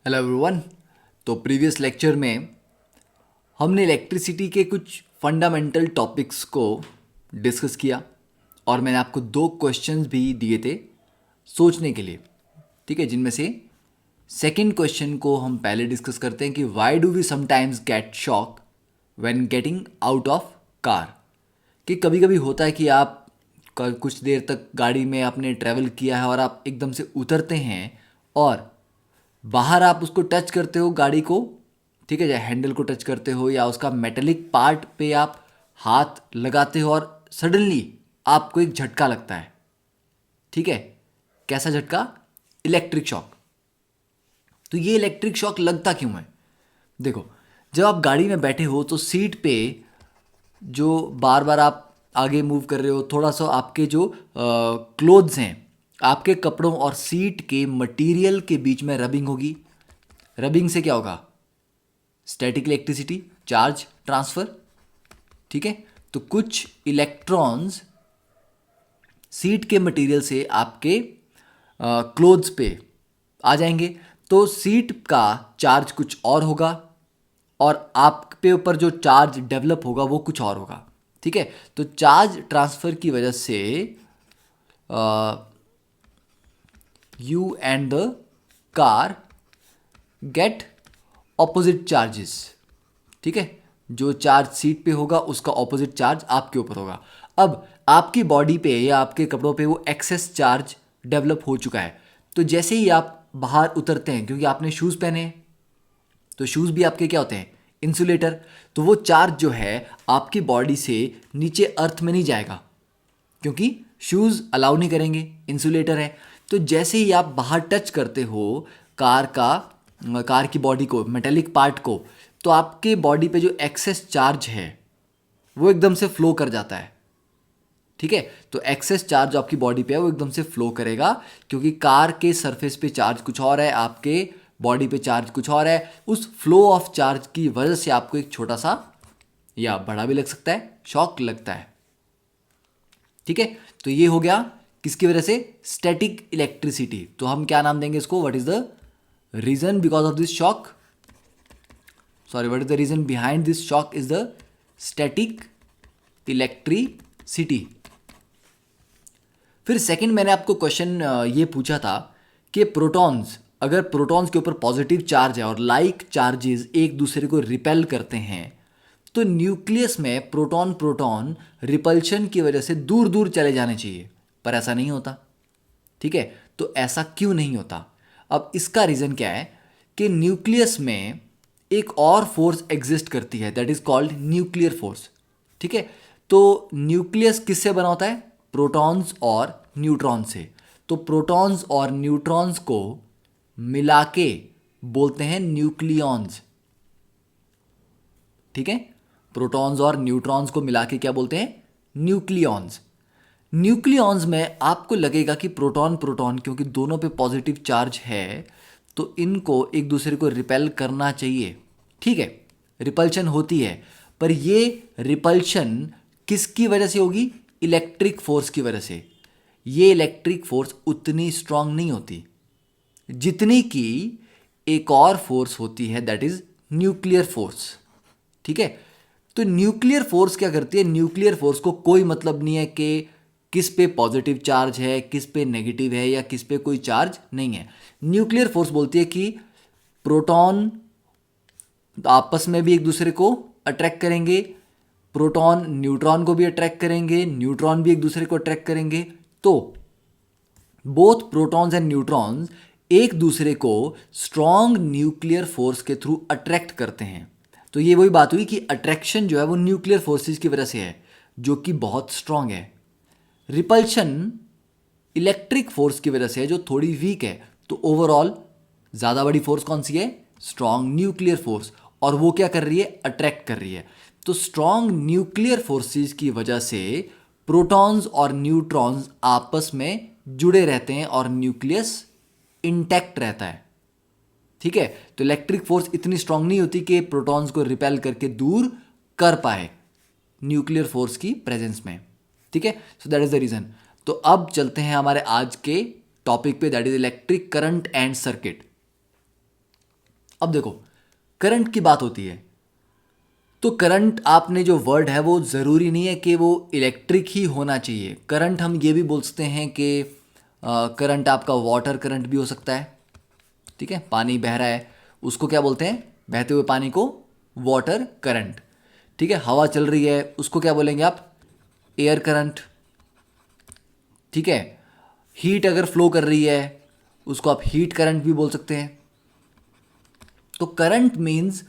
Hello everyone. तो previous lecture में हमने इलेक्ट्रिसिटी के कुछ फंडामेंटल टॉपिक्स को डिस्कस किया और मैंने आपको दो क्वेश्चंस भी दिए थे सोचने के लिए। ठीक है, जिनमें से सेकंड क्वेश्चन को हम पहले डिस्कस करते हैं कि why do we sometimes get shock when getting out of car. कि कभी कभी होता है कि आप कुछ देर तक गाड़ी में आपने ट्रैवल किया है और आप एकदम से उतरते हैं और बाहर आप उसको टच करते हो गाड़ी को। ठीक है, चाहे हैंडल को टच करते हो या उसका मेटेलिक पार्ट पे आप हाथ लगाते हो और सडनली आपको एक झटका लगता है। ठीक है, कैसा झटका? Electric shock. तो ये इलेक्ट्रिक शॉक लगता क्यों है? देखो, जब आप गाड़ी में बैठे हो तो सीट पे जो बार बार आप आगे मूव कर रहे हो, थोड़ा सा आपके जो क्लोथ्स हैं, आपके कपड़ों और सीट के मटेरियल के बीच में रबिंग होगी। रबिंग से क्या होगा? Static electricity, charge transfer. ठीक है, तो कुछ इलेक्ट्रॉन्स सीट के मटेरियल से आपके क्लोथ्स पे आ जाएंगे। तो सीट का चार्ज कुछ और होगा और आप पे ऊपर जो चार्ज डेवलप होगा वो कुछ और होगा। ठीक है, तो चार्ज ट्रांसफर की वजह से you and the car get opposite charges. ठीक है, जो चार्ज सीट पे होगा उसका ऑपोजिट चार्ज आपके ऊपर होगा। अब आपकी बॉडी पे या आपके कपड़ों पे वो एक्सेस चार्ज डेवलप हो चुका है। तो जैसे ही आप बाहर उतरते हैं, क्योंकि आपने शूज़ पहने हैं, तो शूज़ भी आपके क्या होते हैं? इंसुलेटर। तो वो चार्ज जो है आपकी बॉडी से नीचे अर्थ में नहीं जाएगा, क्योंकि शूज़ अलाउ नहीं करेंगे, इंसुलेटर है। तो जैसे ही आप बाहर टच करते हो कार की बॉडी को, मेटेलिक पार्ट को, तो आपके बॉडी पे जो एक्सेस चार्ज है वो एकदम से फ्लो कर जाता है। ठीक है, तो एक्सेस चार्ज जो आपकी बॉडी पे है वो एकदम से फ्लो करेगा, क्योंकि कार के सरफेस पे चार्ज कुछ और है, आपके बॉडी पे चार्ज कुछ और है। उस फ्लो ऑफ चार्ज की वजह से आपको एक छोटा सा या बड़ा भी लग सकता है, शॉक लगता है। ठीक है, तो ये हो गया किसकी वजह से? Static electricity. तो हम क्या नाम देंगे इसको? What is the reason because of this shock? Sorry, what is the reason behind this shock? Is the static electricity. फिर सेकंड मैंने आपको क्वेश्चन ये पूछा था कि प्रोटॉन्स, अगर प्रोटॉन्स के ऊपर पॉजिटिव चार्ज है और लाइक चार्जेस एक दूसरे को रिपेल करते हैं, तो न्यूक्लियस में प्रोटॉन प्रोटॉन रिपल्शन की वजह से दूर दूर चले जाने चाहिए, पर ऐसा नहीं होता। ठीक है, तो ऐसा क्यों नहीं होता? अब इसका रीज़न क्या है कि न्यूक्लियस में एक और फोर्स एग्जिस्ट करती है, that is called nuclear force. ठीक है, तो न्यूक्लियस किससे बना होता है? प्रोटॉन्स और न्यूट्रॉन से। तो प्रोटॉन्स और न्यूट्रॉन्स को मिला के बोलते हैं न्यूक्लियॉन्स। ठीक है, प्रोटॉन्स और न्यूट्रॉन्स को मिला के क्या बोलते हैं? न्यूक्लियॉन्स। न्यूक्लियॉन्स में आपको लगेगा कि प्रोटॉन प्रोटॉन, क्योंकि दोनों पे पॉजिटिव चार्ज है, तो इनको एक दूसरे को रिपेल करना चाहिए। ठीक है, रिपल्शन होती है, पर ये रिपल्शन किसकी वजह से होगी? इलेक्ट्रिक फोर्स की वजह से। ये इलेक्ट्रिक फोर्स उतनी स्ट्रांग नहीं होती जितनी कि एक और फोर्स होती है, दैट इज न्यूक्लियर फोर्स। ठीक है, तो न्यूक्लियर फोर्स क्या करती है? न्यूक्लियर फोर्स को कोई मतलब नहीं है कि किस पे पॉजिटिव चार्ज है, किस पे नेगेटिव है, या किस पे कोई चार्ज नहीं है। न्यूक्लियर फोर्स बोलती है कि प्रोटॉन आपस में भी एक दूसरे को अट्रैक्ट करेंगे, प्रोटॉन न्यूट्रॉन को भी अट्रैक्ट करेंगे, न्यूट्रॉन भी एक दूसरे को अट्रैक्ट करेंगे। तो बोथ प्रोटॉन्स एंड न्यूट्रॉन्स एक दूसरे को स्ट्रॉन्ग न्यूक्लियर फोर्स के थ्रू अट्रैक्ट करते हैं। तो ये वही बात हुई कि अट्रैक्शन जो है वो न्यूक्लियर फोर्सेस की वजह से है, जो कि बहुत स्ट्रांग है। रिपल्शन इलेक्ट्रिक फोर्स की वजह से है, जो थोड़ी वीक है। तो ओवरऑल ज़्यादा बड़ी फोर्स कौन सी है? Strong nuclear force. और वो क्या कर रही है? अट्रैक्ट कर रही है। तो स्ट्रॉन्ग न्यूक्लियर फोर्सेस की वजह से प्रोटॉन्स और न्यूट्रॉन्स आपस में जुड़े रहते हैं और न्यूक्लियस इंटैक्ट रहता है। ठीक है, तो इलेक्ट्रिक फोर्स इतनी स्ट्रांग नहीं होती कि प्रोटॉन्स को रिपेल करके दूर कर पाए न्यूक्लियर फोर्स की प्रेजेंस में। ठीक है, so that is the reason. तो अब चलते हैं हमारे आज के टॉपिक पे, that is electric current and circuit. अब देखो, करंट की बात होती है तो करंट आपने जो वर्ड है वो ज़रूरी नहीं है कि वो इलेक्ट्रिक ही होना चाहिए। करंट हम ये भी बोल सकते हैं कि करंट आपका वाटर करंट भी हो सकता है। ठीक है, पानी बह रहा है उसको क्या बोलते हैं, बहते हुए पानी को वाटर करंट। ठीक है, हवा चल रही है उसको क्या बोलेंगे आप, एयर करंट। ठीक है, हीट अगर फ्लो कर रही है उसको आप हीट करंट भी बोल सकते हैं। तो करंट मीन्स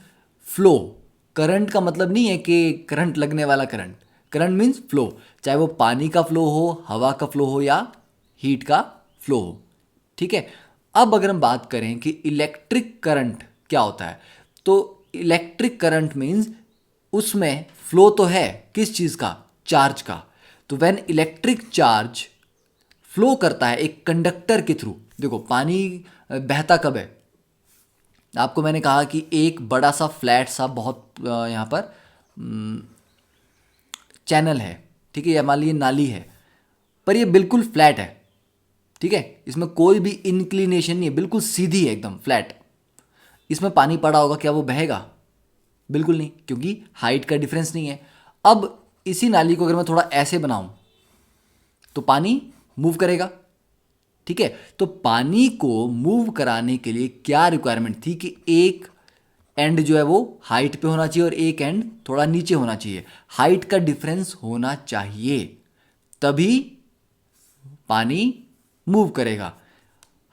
फ्लो। करंट का मतलब नहीं है कि करंट लगने वाला करंट, करंट मीन्स फ्लो, चाहे वो पानी का फ्लो हो, हवा का फ्लो हो या हीट का फ्लो हो। ठीक है, अब अगर हम बात करें कि इलेक्ट्रिक करंट क्या होता है, तो इलेक्ट्रिक करंट मीन्स उसमें फ्लो तो है किस चीज़ का, चार्ज का। तो व्हेन इलेक्ट्रिक चार्ज फ्लो करता है एक कंडक्टर के थ्रू, देखो पानी बहता कब है, आपको मैंने कहा कि एक बड़ा सा फ्लैट सा बहुत यहाँ पर चैनल है। ठीक है, या मान लीजिए नाली है, पर ये बिल्कुल फ्लैट है। ठीक है, इसमें कोई भी इंक्लिनेशन नहीं है, बिल्कुल सीधी है एकदम फ्लैट। इसमें पानी पड़ा होगा, क्या वो बहेगा, बिल्कुल नहीं, क्योंकि हाइट का डिफरेंस नहीं है। अब इसी नाली को अगर मैं थोड़ा ऐसे बनाऊं तो पानी मूव करेगा। ठीक है, तो पानी को मूव कराने के लिए क्या रिक्वायरमेंट थी कि एक एंड जो है वो हाइट पे होना चाहिए और एक एंड थोड़ा नीचे होना चाहिए, हाइट का डिफरेंस होना चाहिए, तभी पानी मूव करेगा।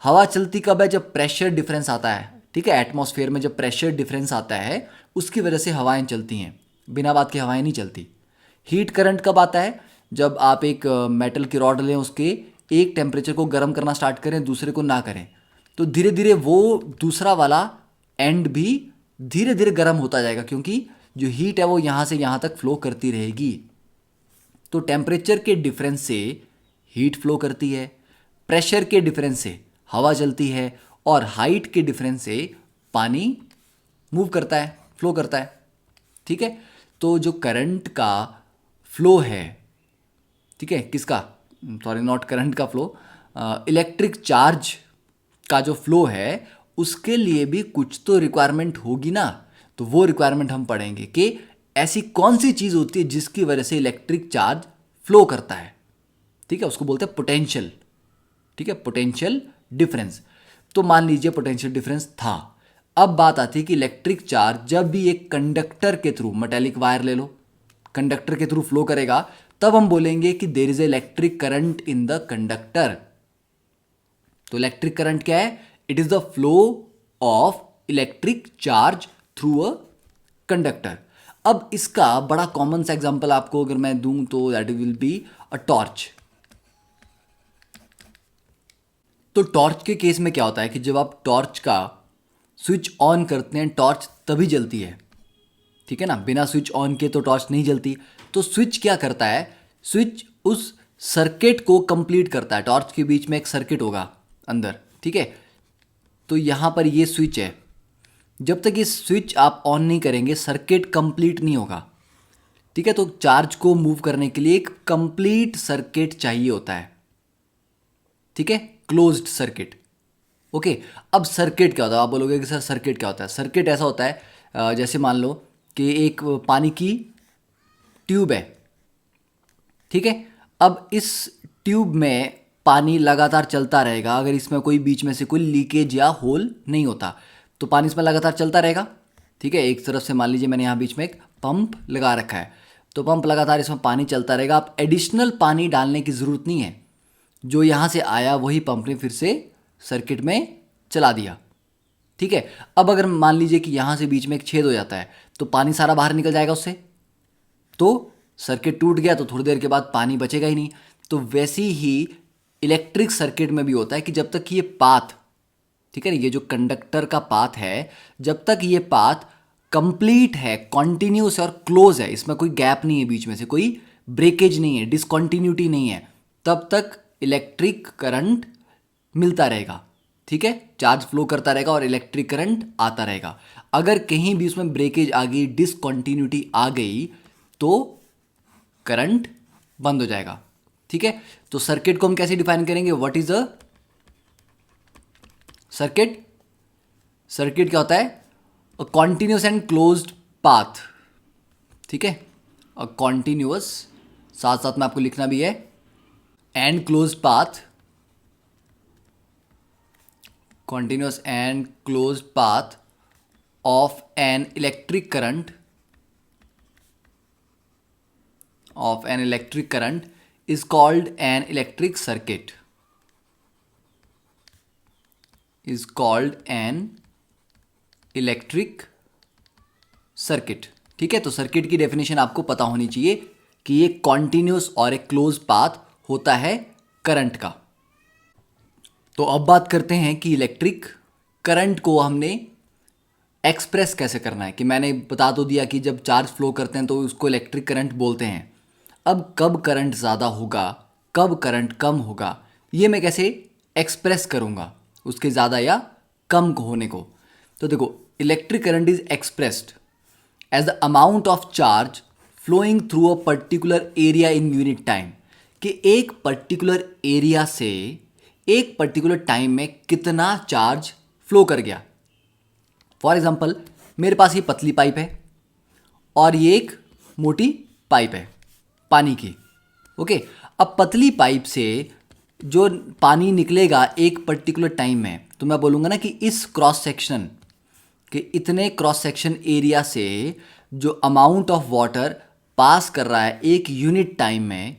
हवा चलती कब है, जब प्रेशर डिफरेंस आता है। ठीक है, एटमॉस्फेयर में जब प्रेशर डिफरेंस आता है उसकी वजह से हवाएं चलती हैं, बिना बात के हवाएं नहीं चलती। हीट करंट कब आता है, जब आप एक मेटल की रॉड लें, उसके एक टेम्परेचर को गर्म करना स्टार्ट करें, दूसरे को ना करें, तो धीरे धीरे वो दूसरा वाला एंड भी धीरे धीरे गर्म होता जाएगा, क्योंकि जो हीट है वो यहाँ से यहाँ तक फ्लो करती रहेगी। तो टेम्परेचर के डिफरेंस से हीट फ्लो करती है, प्रेशर के डिफरेंस से हवा चलती है, और हाइट के डिफरेंस से पानी मूव करता है, फ्लो करता है। ठीक है, तो जो करंट का फ्लो है, ठीक है, किसका, सॉरी नॉट करंट का फ्लो, इलेक्ट्रिक चार्ज का जो फ्लो है उसके लिए भी कुछ तो रिक्वायरमेंट होगी ना। तो वो रिक्वायरमेंट हम पढ़ेंगे कि ऐसी कौन सी चीज़ होती है जिसकी वजह से इलेक्ट्रिक चार्ज फ्लो करता है। ठीक है, उसको बोलते हैं पोटेंशियल। ठीक है, पोटेंशियल डिफरेंस। तो मान लीजिए पोटेंशियल डिफरेंस था। अब बात आती है कि इलेक्ट्रिक चार्ज जब भी एक कंडक्टर के थ्रू, मेटेलिक वायर ले लो, कंडक्टर के थ्रू फ्लो करेगा, तब हम बोलेंगे कि there is electric current in the conductor. तो इलेक्ट्रिक करंट क्या है, it is the flow of electric charge through a conductor. अब इसका बड़ा कॉमन सा एग्जांपल आपको अगर मैं दूं तो that will be a torch. तो टॉर्च के केस में क्या होता है कि जब आप टॉर्च का स्विच ऑन करते हैं टॉर्च तभी जलती है। ठीक है ना, बिना स्विच ऑन के तो टॉर्च नहीं जलती। तो स्विच क्या करता है, स्विच उस सर्किट को कंप्लीट करता है। टॉर्च के बीच में एक सर्किट होगा अंदर। ठीक है, तो यहाँ पर ये स्विच है, जब तक ये स्विच आप ऑन नहीं करेंगे सर्किट कंप्लीट नहीं होगा। ठीक है, तो चार्ज को मूव करने के लिए एक कंप्लीट सर्किट चाहिए होता है। ठीक है, क्लोज्ड सर्किट। ओके, अब सर्किट क्या होता है, आप बोलोगे कि सर सर्किट क्या होता है। सर्किट ऐसा होता है जैसे मान लो कि एक पानी की ट्यूब है। ठीक है, अब इस ट्यूब में पानी लगातार चलता रहेगा, अगर इसमें कोई बीच में से कोई लीकेज या होल नहीं होता तो पानी इसमें लगातार चलता रहेगा। ठीक है, एक तरफ से मान लीजिए मैंने यहाँ बीच में एक पंप लगा रखा है, तो पंप लगातार इसमें पानी चलता रहेगा। आप एडिशनल पानी डालने की ज़रूरत नहीं है, जो यहाँ से आया वही पंप ने फिर से सर्किट में चला दिया। ठीक है, अब अगर मान लीजिए कि यहाँ से बीच में एक छेद हो जाता है तो पानी सारा बाहर निकल जाएगा उससे, तो सर्किट टूट गया, तो थोड़ी देर के बाद पानी बचेगा ही नहीं। तो वैसी ही इलेक्ट्रिक सर्किट में भी होता है कि जब तक ये पाथ, ठीक है ना, ये जो कंडक्टर का पाथ है, जब तक ये पाथ कंप्लीट है, कॉन्टिन्यूस है और क्लोज है, इसमें कोई गैप नहीं है, बीच में से कोई ब्रेकेज नहीं है, डिसकॉन्टिन्यूटी नहीं है, तब तक इलेक्ट्रिक करंट मिलता रहेगा। ठीक है, चार्ज फ्लो करता रहेगा और इलेक्ट्रिक करंट आता रहेगा। अगर कहीं भी उसमें ब्रेकेज आ गई, डिसकॉन्टिन्यूटी आ गई, तो करंट बंद हो जाएगा। ठीक है, तो सर्किट को हम कैसे डिफाइन करेंगे, what is a circuit. Circuit क्या होता है, a continuous and closed path, ठीक है, अ कॉन्टिन्यूस, साथ साथ में आपको लिखना भी है, and closed path, continuous and closed path of an electric current is called an electric circuit, is called an electric circuit। ठीक है, तो सर्किट की डेफिनेशन आपको पता होनी चाहिए कि ये कॉन्टिन्यूस और एक क्लोज पाथ होता है करंट का। तो अब बात करते हैं कि इलेक्ट्रिक करंट को हमने एक्सप्रेस कैसे करना है। कि मैंने बता तो दिया कि जब चार्ज फ्लो करते हैं तो उसको इलेक्ट्रिक करंट बोलते हैं। अब कब करंट ज़्यादा होगा, कब करंट कम होगा, ये मैं कैसे एक्सप्रेस करूँगा उसके ज़्यादा या कम होने को। तो देखो, electric current is expressed as the amount of charge flowing through a particular area in unit time. कि एक पर्टिकुलर एरिया से एक पर्टिकुलर टाइम में कितना चार्ज फ्लो कर गया। फॉर एग्जाम्पल, मेरे पास ये पतली पाइप है और ये एक मोटी पाइप है पानी की। ओके, अब पतली पाइप से जो पानी निकलेगा एक पर्टिकुलर टाइम में, तो मैं बोलूँगा ना कि इस क्रॉस सेक्शन के इतने क्रॉस सेक्शन एरिया से जो अमाउंट ऑफ वाटर पास कर रहा है एक यूनिट टाइम में,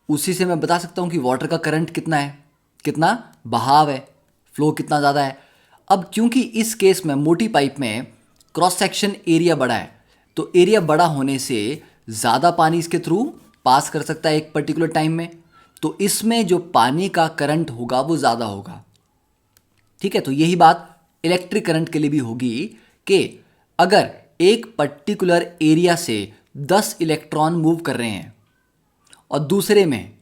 उसी से मैं बता सकता हूँ कि वाटर का करंट कितना है, कितना बहाव है, फ्लो कितना ज़्यादा है। अब क्योंकि इस केस में मोटी पाइप में क्रॉस सेक्शन एरिया बड़ा है, तो एरिया बड़ा होने से ज़्यादा पानी इसके थ्रू पास कर सकता है एक पर्टिकुलर टाइम में, तो इसमें जो पानी का करंट होगा वो ज़्यादा होगा। ठीक है, तो यही बात इलेक्ट्रिक करंट के लिए भी होगी कि अगर एक पर्टिकुलर एरिया से 10 इलेक्ट्रॉन मूव कर रहे हैं और दूसरे में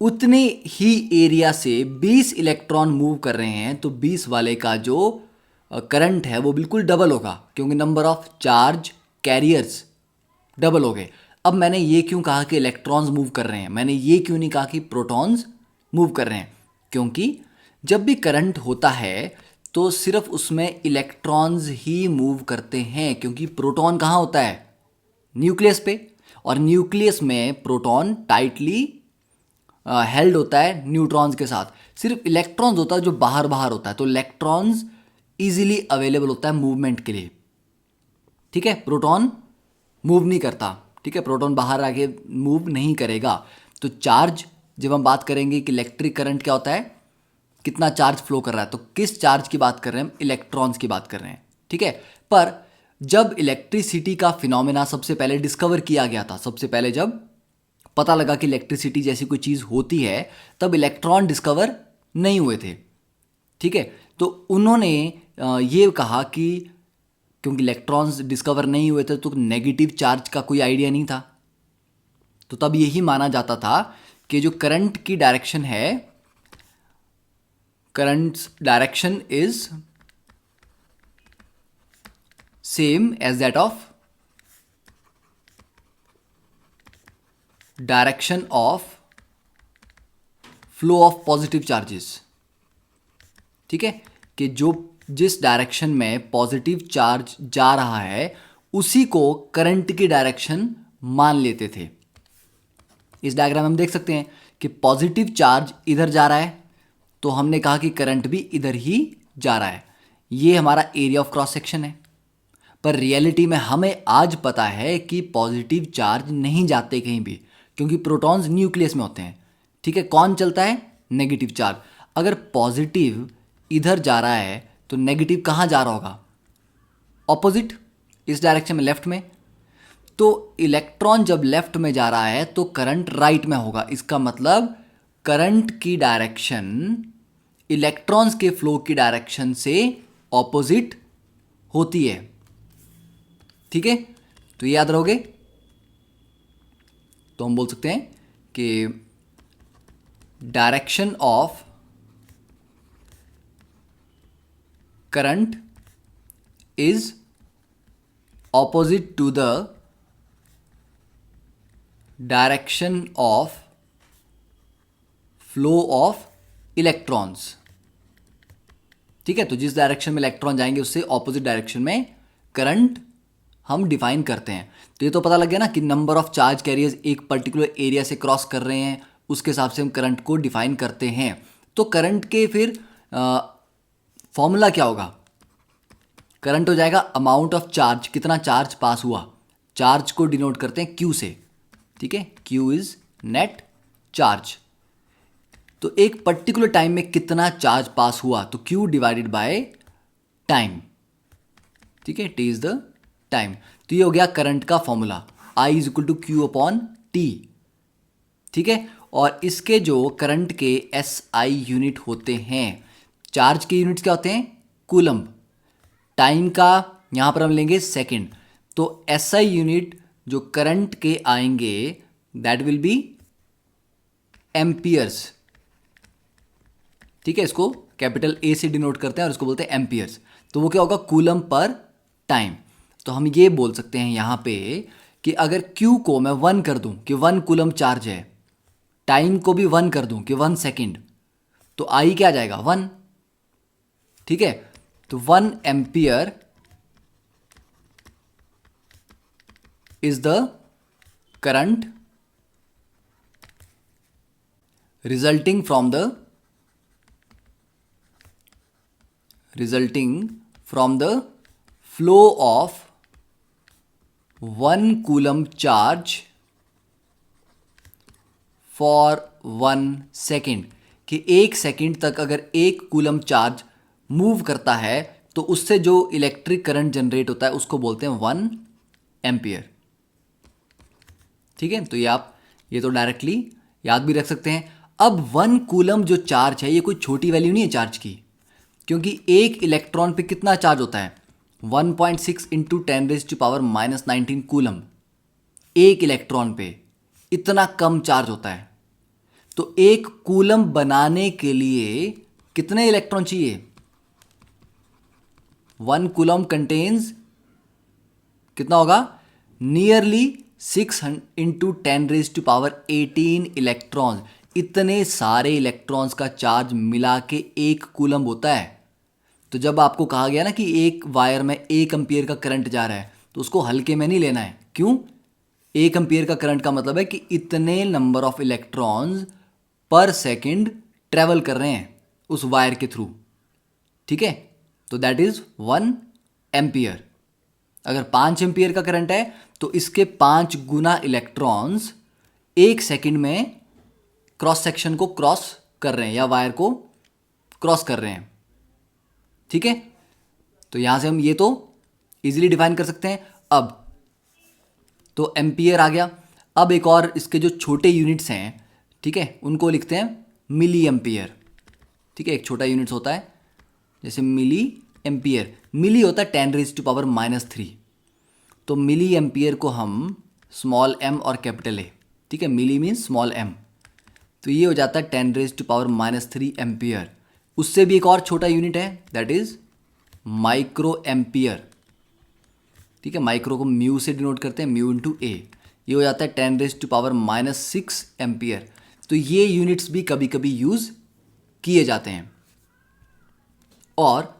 उतने ही एरिया से 20 इलेक्ट्रॉन मूव कर रहे हैं, तो 20 वाले का जो करंट है वो बिल्कुल डबल होगा, क्योंकि number of charge carriers double हो गए। अब मैंने ये क्यों कहा कि इलेक्ट्रॉन्स मूव कर रहे हैं, मैंने ये क्यों नहीं कहा कि प्रोटॉन्स मूव कर रहे हैं? क्योंकि जब भी करंट होता है तो सिर्फ उसमें इलेक्ट्रॉन्स ही मूव करते हैं, क्योंकि प्रोटॉन कहाँ होता है? न्यूक्लियस पे, और न्यूक्लियस में प्रोटॉन टाइटली हेल्ड होता है न्यूट्रॉन्स के साथ। सिर्फ इलेक्ट्रॉन्स होता है जो बाहर बाहर होता है, तो इलेक्ट्रॉन्स इजीली अवेलेबल होता है मूवमेंट के लिए। ठीक है, प्रोटॉन मूव नहीं करता। ठीक है, प्रोटॉन बाहर आके मूव नहीं करेगा। तो चार्ज, जब हम बात करेंगे कि इलेक्ट्रिक करंट क्या होता है, कितना चार्ज फ्लो कर रहा है, तो किस चार्ज की बात कर रहे हैं हम? इलेक्ट्रॉन्स की बात कर रहे हैं। ठीक है, पर जब इलेक्ट्रिसिटी का फिनोमेना सबसे पहले डिस्कवर किया गया था, सबसे पहले जब पता लगा कि इलेक्ट्रिसिटी जैसी कोई चीज़ होती है, तब इलेक्ट्रॉन डिस्कवर नहीं हुए थे। ठीक है, तो उन्होंने ये कहा कि क्योंकि इलेक्ट्रॉन्स डिस्कवर नहीं हुए थे तो नेगेटिव चार्ज का कोई आइडिया नहीं था, तो तब यही माना जाता था कि जो करंट की डायरेक्शन है, current's direction is same as that of direction of flow of positive charges. ठीक है, कि जो जिस डायरेक्शन में पॉजिटिव चार्ज जा रहा है उसी को करंट की डायरेक्शन मान लेते थे। इस डायग्राम में हम देख सकते हैं कि पॉजिटिव चार्ज इधर जा रहा है, तो हमने कहा कि करंट भी इधर ही जा रहा है। ये हमारा एरिया ऑफ क्रॉस सेक्शन है। पर रियलिटी में हमें आज पता है कि पॉजिटिव चार्ज नहीं जाते कहीं भी, क्योंकि प्रोटॉन्स न्यूक्लियस में होते हैं। ठीक है, कौन चलता है? Negative charge. अगर पॉजिटिव इधर जा रहा है तो नेगेटिव कहाँ जा रहा होगा? ऑपोजिट, इस डायरेक्शन में, लेफ्ट में। तो इलेक्ट्रॉन जब लेफ्ट में जा रहा है तो करंट राइट में होगा। इसका मतलब करंट की डायरेक्शन इलेक्ट्रॉन्स के फ्लो की डायरेक्शन से ऑपोजिट होती है। ठीक है, तो ये याद रहोगे। तो हम बोल सकते हैं कि direction of current is opposite to the direction of flow of electrons. ठीक है, तो जिस डायरेक्शन में इलेक्ट्रॉन जाएंगे उससे ऑपोजिट डायरेक्शन में करंट हम डिफाइन करते हैं। तो ये तो पता लग गया ना कि नंबर ऑफ चार्ज कैरियर्स एक पर्टिकुलर एरिया से क्रॉस कर रहे हैं, उसके हिसाब से हम करंट को डिफाइन करते हैं। तो करंट के फिर फॉर्मूला क्या होगा? करंट हो जाएगा अमाउंट ऑफ चार्ज, कितना चार्ज पास हुआ। चार्ज को डिनोट करते हैं क्यू से, ठीक है, क्यू इज नेट चार्ज। तो एक पर्टिकुलर टाइम में कितना चार्ज पास हुआ, तो क्यू डिवाइडेड बाय टाइम, ठीक है, टी इज द टाइम। तो ये हो गया करंट का formula, I is equal to Q upon T, ठीक है। और इसके जो करंट के एस आई यूनिट होते हैं, चार्ज के यूनिट्स क्या होते हैं? कूलम्ब। टाइम का यहां पर हम लेंगे सेकंड, तो एस आई यूनिट जो करंट के आएंगे दैट विल बी एम्पियर्स, ठीक है। इसको कैपिटल ए से डिनोट करते हैं और इसको बोलते हैं एम्पियर्स। तो वो क्या होगा? Coulomb per time. तो हम ये बोल सकते हैं यहां पे कि अगर Q को मैं 1 कर दूं कि 1 कूलम चार्ज है, टाइम को भी 1 कर दूं कि 1 सेकेंड, तो I क्या आ जाएगा? 1, ठीक है। तो 1 ampere is the current resulting from the flow of 1 coulomb charge for 1 second, कि 1 सेकेंड तक अगर 1 कूलम चार्ज मूव करता है तो उससे जो इलेक्ट्रिक करंट जनरेट होता है उसको बोलते हैं 1 एम्पियर, ठीक है। तो ये तो डायरेक्टली याद भी रख सकते हैं। अब 1 कूलम जो चार्ज है ये कोई छोटी वैल्यू नहीं है चार्ज की, क्योंकि एक इलेक्ट्रॉन पे कितना चार्ज होता है? 1.6 इंटू 10⁻⁻19 कूलम। एक इलेक्ट्रॉन पे इतना कम चार्ज होता है। तो एक कूलम बनाने के लिए कितने इलेक्ट्रॉन चाहिए? 1 कूलम कंटेन्स कितना होगा? Nearly 6 into 10⁻18 electron. इतने सारे इलेक्ट्रॉन्स का चार्ज मिला के 1 कूलम होता है। तो जब आपको कहा गया ना कि एक वायर में 1 एम्पियर का करंट जा रहा है, तो उसको हल्के में नहीं लेना है। क्यों? 1 एम्पियर का करंट का मतलब है कि इतने नंबर ऑफ इलेक्ट्रॉन्स पर सेकंड ट्रेवल कर रहे हैं उस वायर के थ्रू, ठीक है। तो दैट इज 1 एम्पियर। अगर 5 एम्पियर का करंट है तो इसके 5 गुना इलेक्ट्रॉन्स 1 सेकंड में क्रॉस सेक्शन को क्रॉस कर रहे हैं या वायर को क्रॉस कर रहे हैं, ठीक है। तो यहां से हम ये तो इजीली डिफाइन कर सकते हैं। अब तो एम्पियर आ गया। अब एक और इसके जो छोटे यूनिट्स हैं, ठीक है, उनको लिखते हैं मिली एम्पियर, ठीक है। एक छोटा यूनिट्स होता है जैसे मिली एम्पियर। मिली होता है 10⁻⁻3। तो मिली एम्पियर को हम स्मॉल m और कैपिटल ए, ठीक है, मिली मीन्स स्मॉल m। तो ये हो जाता है 10⁻³ एम्पियर। उससे भी एक और छोटा यूनिट है दैट इज माइक्रो एम्पियर, ठीक है। माइक्रो को म्यू से डिनोट करते हैं, म्यू इंटू ए। ये हो जाता है 10⁻⁻6 एम्पियर। तो ये यूनिट्स भी कभी कभी यूज किए जाते हैं। और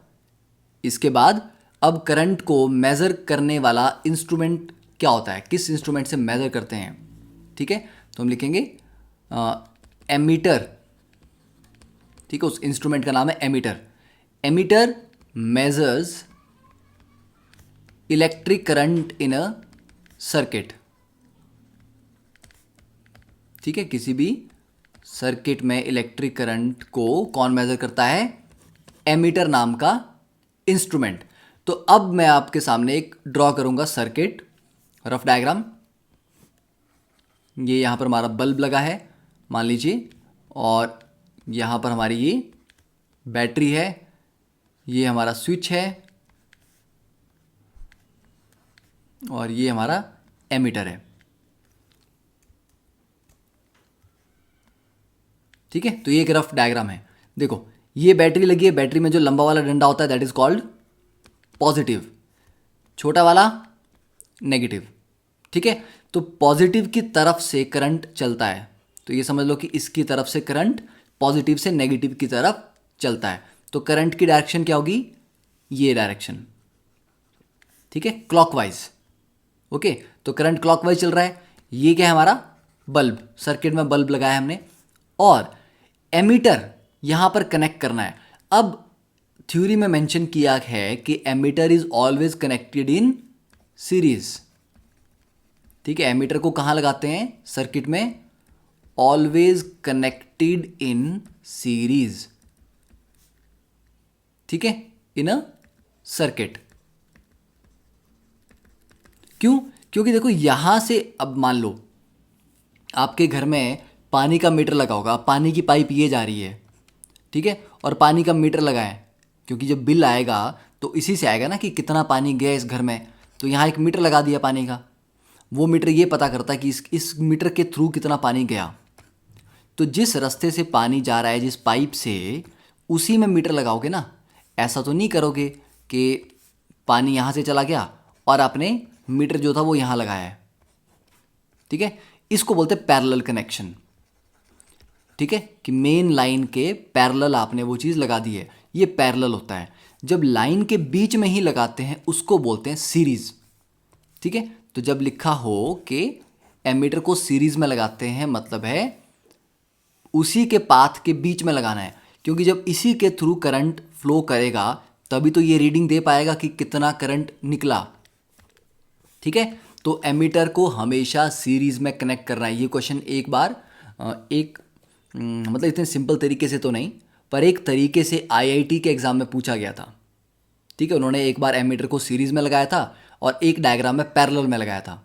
इसके बाद अब करंट को मेज़र करने वाला इंस्ट्रूमेंट क्या होता है? किस इंस्ट्रूमेंट से मेज़र करते हैं, ठीक है। तो हम लिखेंगे एमीटर, ठीक है। उस इंस्ट्रूमेंट का नाम है ammeter. Ammeter measures electric current in a circuit, ठीक है। किसी भी सर्किट में इलेक्ट्रिक करंट को कौन मेजर करता है? एमीटर नाम का इंस्ट्रूमेंट। तो अब मैं आपके सामने एक ड्रॉ करूंगा सर्किट, रफ डायग्राम। ये यहां पर हमारा बल्ब लगा है मान लीजिए, और यहां पर हमारी ये बैटरी है, ये हमारा स्विच है, और ये हमारा एमीटर है, ठीक है। तो ये एक रफ डायग्राम है। देखो ये बैटरी लगी है, बैटरी में जो लंबा वाला डंडा होता है दैट इज कॉल्ड पॉजिटिव, छोटा वाला नेगेटिव, ठीक है। तो पॉजिटिव की तरफ से करंट चलता है, तो ये समझ लो कि इसकी तरफ से करंट पॉजिटिव से नेगेटिव की तरफ चलता है। तो करंट की डायरेक्शन क्या होगी, ये डायरेक्शन, ठीक है, क्लॉकवाइज। ओके, तो करंट क्लॉकवाइज चल रहा है। ये क्या है हमारा बल्ब, सर्किट में बल्ब लगाया है हमने, और एमीटर यहां पर कनेक्ट करना है। अब थ्योरी में मेंशन किया है कि ammeter is always connected in series, ठीक है। एमीटर को कहां लगाते हैं सर्किट में, ऑलवेज कनेक्टेड इन सीरीज, ठीक है, इन अ सर्किट। क्यों, क्योंकि देखो यहां से, अब मान लो आपके घर में पानी का मीटर लगा होगा, पानी की पाइप ये जा रही है, ठीक है, और पानी का मीटर लगाएं, क्योंकि जब बिल आएगा तो इसी से आएगा ना कि कितना पानी गया इस घर में। तो यहाँ एक मीटर लगा दिया पानी का, वो मीटर ये पता करता है कि इस मीटर के थ्रू कितना पानी गया। तो जिस रास्ते से पानी जा रहा है, जिस पाइप से, उसी में मीटर लगाओगे ना। ऐसा तो नहीं करोगे कि पानी यहाँ से चला गया और आपने मीटर जो था वो यहाँ लगाया है, ठीक है। इसको बोलते हैं पैरेलल कनेक्शन, ठीक है, कि मेन लाइन के पैरेलल आपने वो चीज़ लगा दी है, ये पैरेलल होता है। जब लाइन के बीच में ही लगाते हैं उसको बोलते हैं सीरीज, ठीक है। तो जब लिखा हो कि एमीटर को सीरीज में लगाते हैं, मतलब है उसी के पाथ के बीच में लगाना है, क्योंकि जब इसी के थ्रू करंट फ्लो करेगा तभी तो ये रीडिंग दे पाएगा कि कितना करंट निकला, ठीक है। तो एमीटर को हमेशा सीरीज में कनेक्ट करना है। ये क्वेश्चन एक बार मतलब इतने सिंपल तरीके से तो नहीं, पर एक तरीके से आईआईटी के एग्जाम में पूछा गया था, ठीक है। उन्होंने एक बार एमीटर को सीरीज में लगाया था और एक डायग्राम में पैरेलल में लगाया था।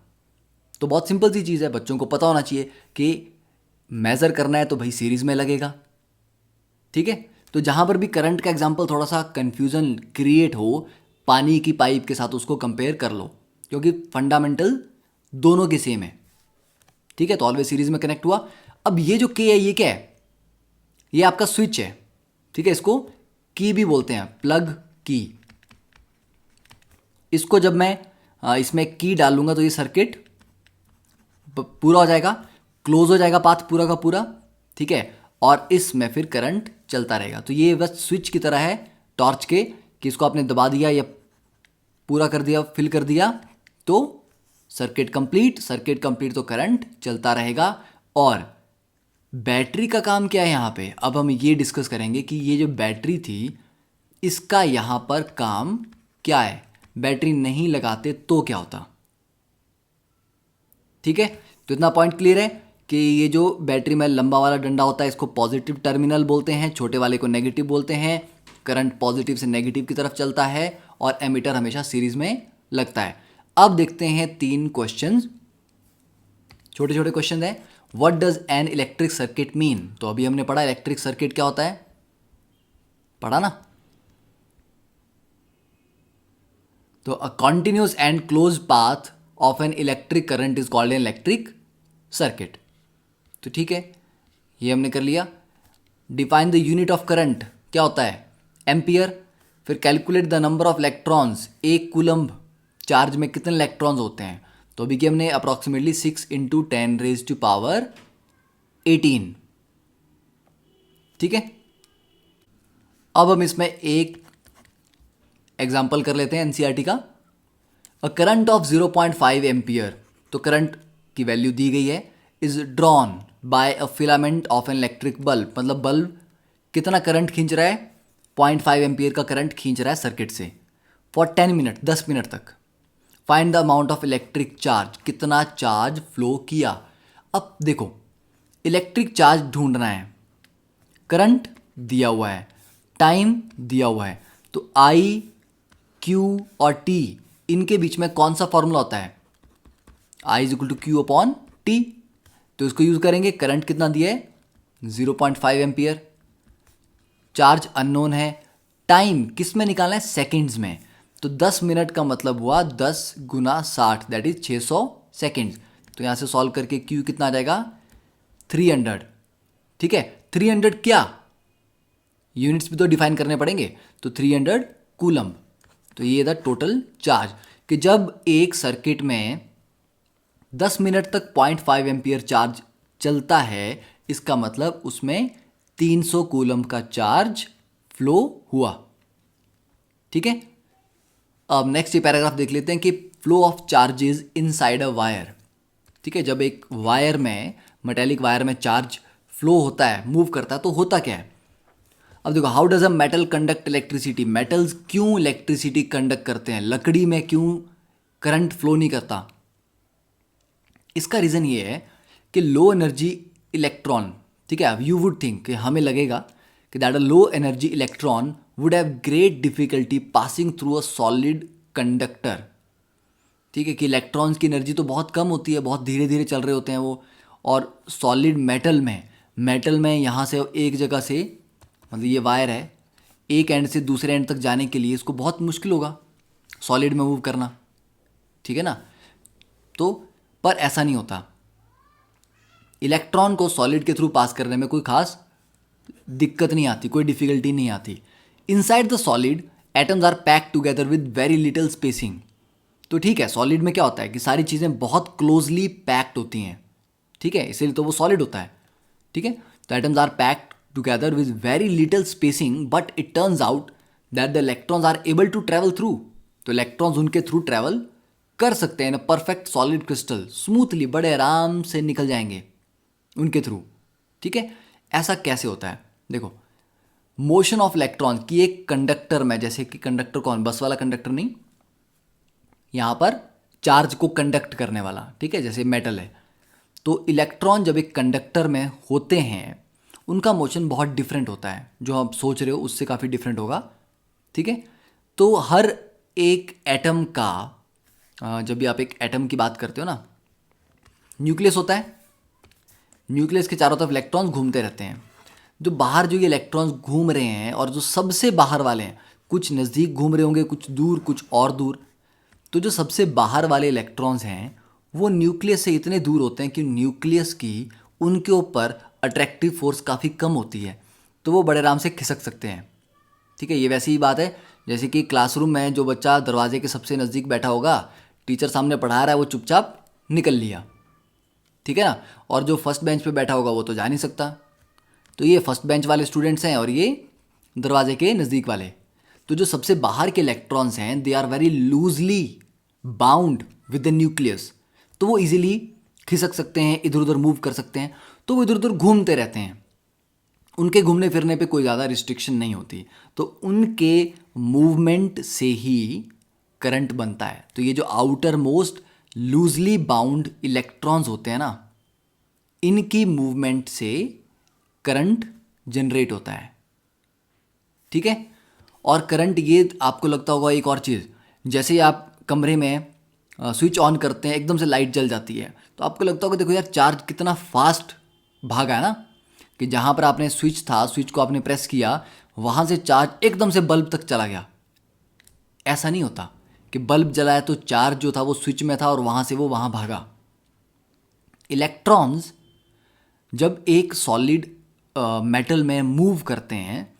तो बहुत सिंपल सी चीज़ है, बच्चों को पता होना चाहिए कि मेज़र करना है तो भाई सीरीज में लगेगा, ठीक है। तो जहाँ पर भी करंट का एग्जाम्पल थोड़ा सा कन्फ्यूज़न क्रिएट हो, पानी की पाइप के साथ उसको कंपेयर कर लो, क्योंकि फंडामेंटल दोनों के सेम है, ठीक है। तो ऑलवेज सीरीज में कनेक्ट हुआ। अब ये जो के है ये क्या है, ये आपका स्विच है, ठीक है। इसको की भी बोलते हैं, प्लग की। इसको जब मैं इसमें की डालूंगा तो ये सर्किट पूरा हो जाएगा, क्लोज हो जाएगा पाथ पूरा का पूरा, ठीक है। और इसमें फिर करंट चलता रहेगा। तो ये बस स्विच की तरह है टॉर्च के, कि इसको आपने दबा दिया या पूरा कर दिया, फिल कर दिया, तो सर्किट कंप्लीट तो करंट चलता रहेगा। और बैटरी का काम क्या है यहाँ पे, अब हम ये डिस्कस करेंगे कि ये जो बैटरी थी इसका यहाँ पर काम क्या है। बैटरी नहीं लगाते तो क्या होता, ठीक है। तो इतना पॉइंट क्लियर है कि ये जो बैटरी में लंबा वाला डंडा होता है इसको पॉजिटिव टर्मिनल बोलते हैं, छोटे वाले को नेगेटिव बोलते हैं। करंट पॉजिटिव से नेगेटिव की तरफ चलता है और एमीटर हमेशा सीरीज में लगता है। अब देखते हैं 3 क्वेश्चन, छोटे छोटे क्वेश्चन हैं। What does an electric circuit mean, तो अभी हमने पढ़ा इलेक्ट्रिक सर्किट क्या होता है, पढ़ा ना। तो a continuous and close path of an electric current is called an electric circuit. तो ठीक है, ये हमने कर लिया। Define the unit of current क्या होता है, एम्पियर। फिर calculate the number of electrons, एक कूलम्ब चार्ज में कितने इलेक्ट्रॉन्स होते हैं। तो अभी कि हमने अप्रॉक्सीमेटली 6 × 10⁻⁸ ठीक है। अब हम इसमें एक एग्जाम्पल कर लेते हैं एनसीईआरटी का। अ करंट ऑफ 0.5 एम्पियर, तो करंट की वैल्यू दी गई है, is drawn by a filament of an electric bulb, मतलब बल्ब कितना करंट खींच रहा है, 0.5 एम्पियर का करंट खींच रहा है सर्किट से फॉर 10 मिनट, 10 मिनट तक। Find the amount of electric charge, कितना चार्ज फ्लो किया। अब देखो इलेक्ट्रिक चार्ज ढूंढना है, करंट दिया हुआ है, टाइम दिया हुआ है, तो आई, क्यू और टी इनके बीच में कौन सा फॉर्मूला होता है, I is equal to Q upon T. तो इसको यूज करेंगे। करंट कितना दिया है 0.5 एम्पियर, चार्ज अननोन है, टाइम किस में निकालना है, सेकंड्स में। तो 10 मिनट का मतलब हुआ 10 × 60 दैट इज 600 सेकेंड्स। तो यहाँ से सॉल्व करके क्यू कितना आ जाएगा 300, ठीक है। 300 क्या, यूनिट्स भी तो डिफाइन करने पड़ेंगे, तो 300 कूलम्ब। तो ये था टोटल चार्ज, कि जब एक सर्किट में 10 मिनट तक 0.5 एम्पियर चार्ज चलता है, इसका मतलब उसमें 300 कूलम्ब का चार्ज फ्लो हुआ। ठीक है, अब नेक्स्ट ये पैराग्राफ देख लेते हैं कि flow of charges inside a wire. ठीक है, जब एक वायर में, मेटेलिक वायर में चार्ज फ्लो होता है, मूव करता है, तो होता क्या है। अब देखो, how does a metal conduct electricity, metals क्यों इलेक्ट्रिसिटी कंडक्ट करते हैं, लकड़ी में क्यों करंट फ्लो नहीं करता। इसका रीज़न ये है कि लो एनर्जी इलेक्ट्रॉन, ठीक है, अब यू वुड थिंक कि हमें लगेगा कि that a low energy electron would have great difficulty passing through a solid conductor. ठीक है, कि इलेक्ट्रॉन्स की एनर्जी तो बहुत कम होती है, बहुत धीरे धीरे चल रहे होते हैं वो, और सॉलिड मेटल में यहाँ से एक जगह से, मतलब ये वायर है, एक एंड से दूसरे एंड तक जाने के लिए इसको बहुत मुश्किल होगा सॉलिड में मूव करना। ठीक है ना, तो पर ऐसा नहीं होता, इलेक्ट्रॉन को सॉलिड के थ्रू पास करने में कोई खास दिक्कत नहीं आती, कोई डिफिकल्टी नहीं आती। Inside the solid atoms are packed together with very little spacing. तो ठीक है, सॉलिड में क्या होता है कि सारी चीज़ें बहुत क्लोजली पैक्ड होती हैं। ठीक है, इसीलिए तो वो सॉलिड होता है। ठीक है, तो atoms are packed together with very little spacing, but it turns out that the electrons are able to travel through. तो इलेक्ट्रॉन्स उनके थ्रू ट्रेवल कर सकते हैं, परफेक्ट सॉलिड क्रिस्टल, स्मूथली, बड़े आराम से निकल जाएंगे उनके थ्रू। ठीक है, ऐसा कैसे होता है, देखो, मोशन ऑफ इलेक्ट्रॉन की एक कंडक्टर में, जैसे कि कंडक्टर कौन, बस वाला कंडक्टर नहीं, यहां पर चार्ज को कंडक्ट करने वाला। ठीक है, जैसे मेटल है, तो इलेक्ट्रॉन जब एक कंडक्टर में होते हैं उनका मोशन बहुत डिफरेंट होता है, जो आप सोच रहे हो उससे काफ़ी डिफरेंट होगा। ठीक है, तो हर एक एटम का, जब भी आप एक एटम की बात करते हो ना, न्यूक्लियस होता है, न्यूक्लियस के चारों तरफ इलेक्ट्रॉन्स घूमते रहते हैं। जो बाहर जो ये इलेक्ट्रॉन्स घूम रहे हैं, और जो सबसे बाहर वाले हैं, कुछ नज़दीक घूम रहे होंगे, कुछ दूर, कुछ और दूर, तो जो सबसे बाहर वाले इलेक्ट्रॉन्स हैं वो न्यूक्लियस से इतने दूर होते हैं कि न्यूक्लियस की उनके ऊपर अट्रैक्टिव फोर्स काफ़ी कम होती है, तो वो बड़े आराम से खिसक सकते हैं। ठीक है, ये वैसी ही बात है जैसे कि क्लासरूम में जो बच्चा दरवाजे के सबसे नज़दीक बैठा होगा, टीचर सामने पढ़ा रहा है, वो चुपचाप निकल लिया। ठीक है ना, और जो फर्स्ट बेंच पे बैठा होगा वो तो जा नहीं सकता। तो ये फर्स्ट बेंच वाले स्टूडेंट्स हैं और ये दरवाजे के नज़दीक वाले। तो जो सबसे बाहर के इलेक्ट्रॉन्स हैं, they are very loosely bound with the nucleus, तो वो इजीली खिसक सकते हैं, इधर उधर मूव कर सकते हैं, तो वो इधर उधर घूमते रहते हैं, उनके घूमने फिरने पे कोई ज़्यादा रिस्ट्रिक्शन नहीं होती, तो उनके मूवमेंट से ही करंट बनता है। तो ये जो outer most loosely bound electrons होते हैं ना, इनकी मूवमेंट से करंट जनरेट होता है। ठीक है, और करंट, ये आपको लगता होगा एक और चीज़, जैसे ही आप कमरे में स्विच ऑन करते हैं, एकदम से लाइट जल जाती है, तो आपको लगता होगा देखो यार चार्ज कितना फास्ट भागा है ना, कि जहाँ पर आपने स्विच था, स्विच को आपने प्रेस किया, वहाँ से चार्ज एकदम से बल्ब तक चला गया। ऐसा नहीं होता कि बल्ब जलाया तो चार्ज जो था वो स्विच में था और वहाँ से वो वहाँ भागा। इलेक्ट्रॉन्स जब एक सॉलिड मेटल में मूव करते हैं,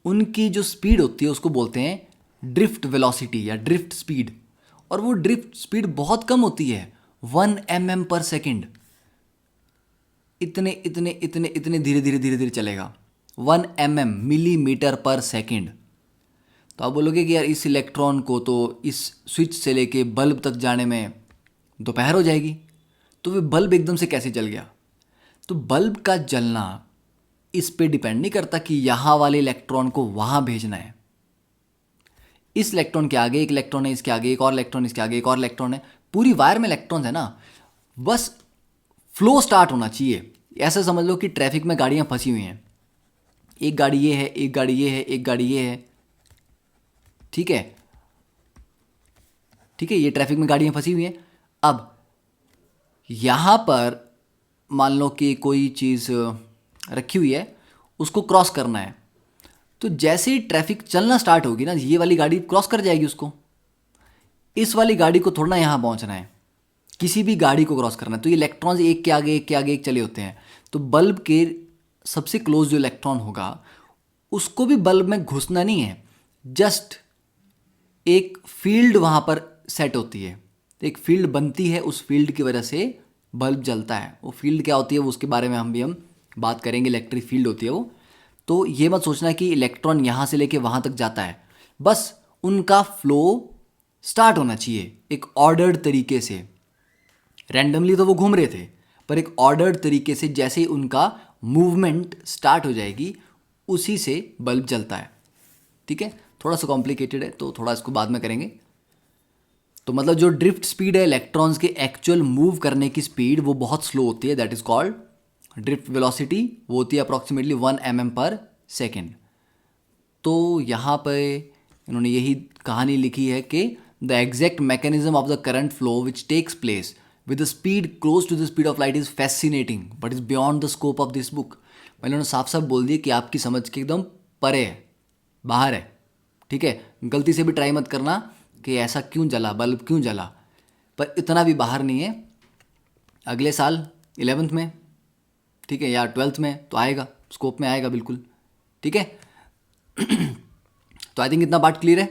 उनकी जो स्पीड होती है उसको बोलते हैं ड्रिफ्ट वेलोसिटी या ड्रिफ्ट स्पीड, और वो ड्रिफ्ट स्पीड बहुत कम होती है, 1 mm पर सेकेंड। इतने इतने इतने इतने धीरे धीरे धीरे धीरे चलेगा, 1 mm, मिलीमीटर पर सेकेंड। तो आप बोलोगे कि यार इस इलेक्ट्रॉन को तो इस स्विच से लेके बल्ब तक जाने में दोपहर हो जाएगी, तो वे बल्ब एकदम से कैसे जल गया। तो बल्ब का जलना इस पे डिपेंड नहीं करता कि यहाँ वाले इलेक्ट्रॉन को वहाँ भेजना है। इस इलेक्ट्रॉन के आगे एक इलेक्ट्रॉन है, इसके आगे एक और इलेक्ट्रॉन, इसके आगे एक और इलेक्ट्रॉन है, पूरी वायर में इलेक्ट्रॉन्स है ना, बस फ्लो स्टार्ट होना चाहिए। ऐसा समझ लो कि ट्रैफिक में गाड़ियाँ फंसी हुई हैं, एक गाड़ी ये है, एक गाड़ी ये है, एक गाड़ी ये है। ठीक है, ठीक है, ये ट्रैफिक में गाड़ियाँ फंसी हुई हैं। अब यहाँ पर मान लो कि कोई चीज़ रखी हुई है, उसको क्रॉस करना है, तो जैसे ही ट्रैफिक चलना स्टार्ट होगी ना, ये वाली गाड़ी क्रॉस कर जाएगी उसको। इस वाली गाड़ी को थोड़ा ना यहाँ पहुँचना है, किसी भी गाड़ी को क्रॉस करना है, तो ये इलेक्ट्रॉन्स एक के आगे एक के आगे एक चले होते हैं। तो बल्ब के सबसे क्लोज जो इलेक्ट्रॉन होगा उसको भी बल्ब में घुसना नहीं है, जस्ट एक फील्ड वहाँ पर सेट होती है, एक फील्ड बनती है, उस फील्ड की वजह से बल्ब जलता है। वो फील्ड क्या होती है वो उसके बारे में हम बात करेंगे, इलेक्ट्रिक फील्ड होती है वो। तो ये मत सोचना कि इलेक्ट्रॉन यहाँ से लेके वहाँ तक जाता है, बस उनका फ्लो स्टार्ट होना चाहिए एक ऑर्डर्ड तरीके से। रैंडमली तो वो घूम रहे थे, पर एक ऑर्डर्ड तरीके से जैसे ही उनका मूवमेंट स्टार्ट हो जाएगी उसी से बल्ब जलता है। ठीक है, थोड़ा सा कॉम्प्लिकेटेड है तो थोड़ा इसको बाद में करेंगे। तो मतलब जो ड्रिफ्ट स्पीड है इलेक्ट्रॉन्स के एक्चुअल मूव करने की स्पीड वो बहुत स्लो होती है, that is called drift velocity. वो होती है अप्रॉक्सीमेटली 1 mm/s। तो यहाँ पे इन्होंने यही कहानी लिखी है कि the exact mechanism of the current flow which takes place with the speed close to the speed of light is fascinating but is beyond the scope of this book. मतलब इन्होंने साफ साफ बोल दिया कि आपकी समझ के एकदम परे है, बाहर है। ठीक है, गलती से भी ट्राई मत करना कि ऐसा क्यों जला, बल्ब क्यों जला, पर इतना भी बाहर नहीं है। अगले साल 11th में, ठीक है, या 12th में तो आएगा, स्कोप में आएगा बिल्कुल। ठीक है तो आई थिंक इतना पार्ट क्लियर है,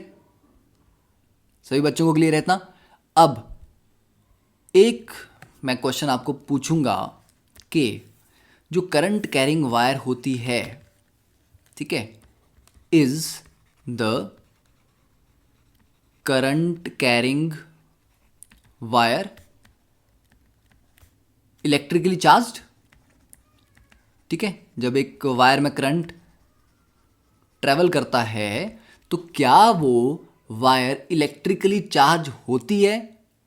सभी बच्चों को क्लियर है इतना। अब एक मैं क्वेश्चन आपको पूछूंगा कि जो करंट कैरिंग वायर होती है, ठीक है, is the current carrying wire electrically charged. ठीक है, जब एक वायर में करंट ट्रेवल करता है तो क्या वो वायर इलेक्ट्रिकली चार्ज होती है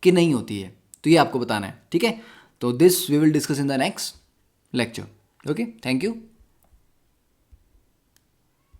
कि नहीं होती है, तो ये आपको बताना है। ठीक है, तो this we will discuss in the next lecture. Okay, thank you.